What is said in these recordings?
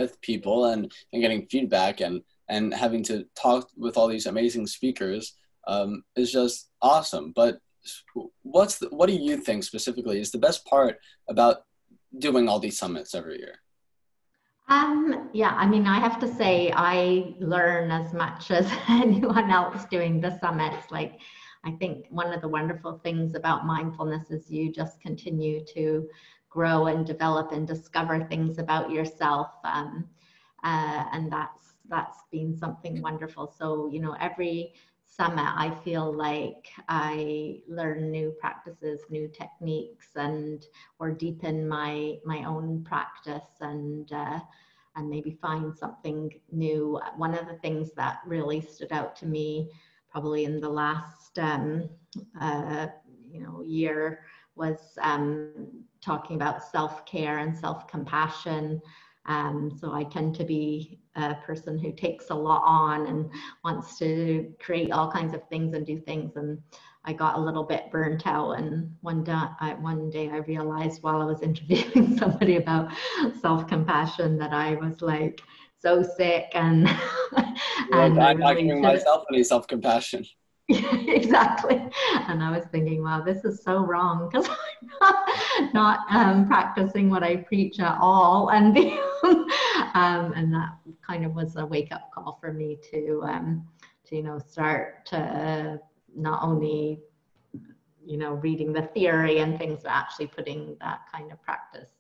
with people and getting feedback and having to talk with all these amazing speakers is just awesome. But what do you think specifically is the best part about doing all these summits every year? Yeah, I mean, I have to say I learn as much as anyone else doing the summits. Like, I think one of the wonderful things about mindfulness is you just continue to grow and develop and discover things about yourself. And that's been something wonderful. So, you know, every summit, I feel like I learn new practices, new techniques, and or deepen my own practice and maybe find something new. One of the things that really stood out to me, probably in the last year, was talking about self-care and self-compassion. So I tend to be a person who takes a lot on and wants to create all kinds of things and do things. And I got a little bit burnt out. And one day I realized while I was interviewing somebody about self-compassion that I was like so sick and, Like, and I I'm not really giving myself any self-compassion. Exactly. And I was thinking, wow, this is so wrong because I'm not practicing what I preach at all. And and that kind of was a wake-up call for me to start to not only reading the theory and things, but actually putting that kind of practice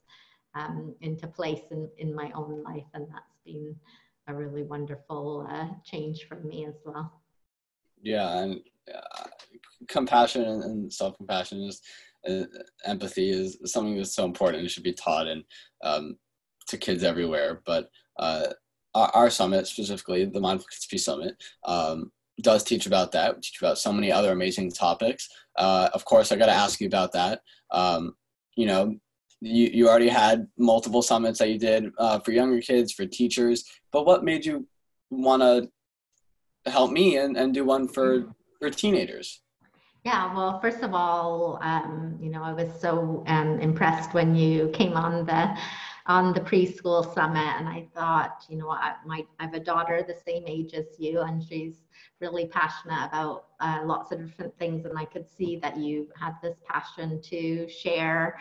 into place in my own life. And that's been a really wonderful change for me as well. Yeah, and compassion and self-compassion is empathy is something that's so important. It should be taught and to kids everywhere. But our summit, specifically the Mindful Kids Peace Summit, does teach about that. We teach about so many other amazing topics. Of course, I got to ask you about that. You already had multiple summits that you did for younger kids, for teachers. But what made you want to help me and do one for teenagers? Yeah, well, first of all, I was so impressed when you came on the preschool summit, and I thought, I have a daughter the same age as you, and she's really passionate about lots of different things, and I could see that you had this passion to share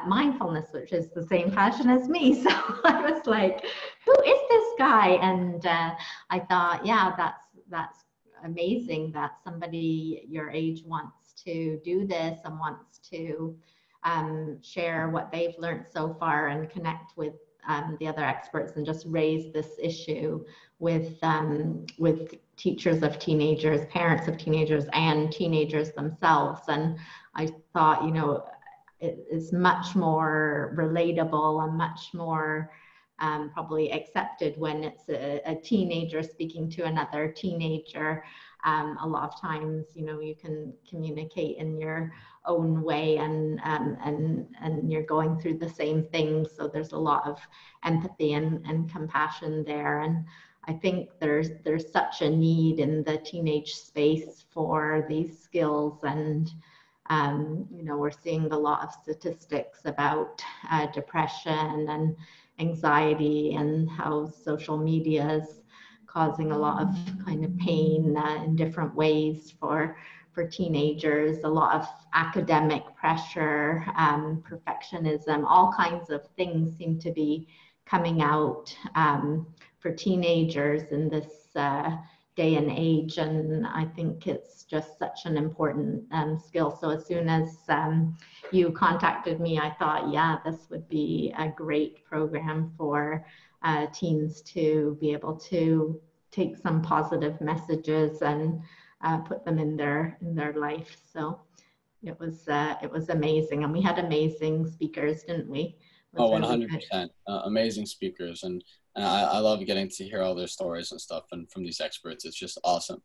mindfulness, which is the same passion as me. So I was like, who is this guy? And I thought, yeah, that's amazing that somebody your age wants to do this and wants to share what they've learned so far and connect with the other experts and just raise this issue with teachers of teenagers, parents of teenagers, and teenagers themselves. And I thought, it is much more relatable and much more probably accepted when it's a teenager speaking to another teenager. A lot of times, you can communicate in your own way and you're going through the same things. So there's a lot of empathy and compassion there. And I think there's such a need in the teenage space for these skills. And we're seeing a lot of statistics about depression and anxiety and how social media is causing a lot of kind of pain in different ways for teenagers, a lot of academic pressure, perfectionism, all kinds of things seem to be coming out for teenagers in this day and age. And I think it's just such an important skill. So as soon as you contacted me, I thought, yeah, this would be a great program for teens to be able to take some positive messages and put them in their life. So it was amazing, and we had amazing speakers, didn't we? Oh, 100%. Amazing speakers, and I love getting to hear all their stories and stuff and from these experts. It's just awesome.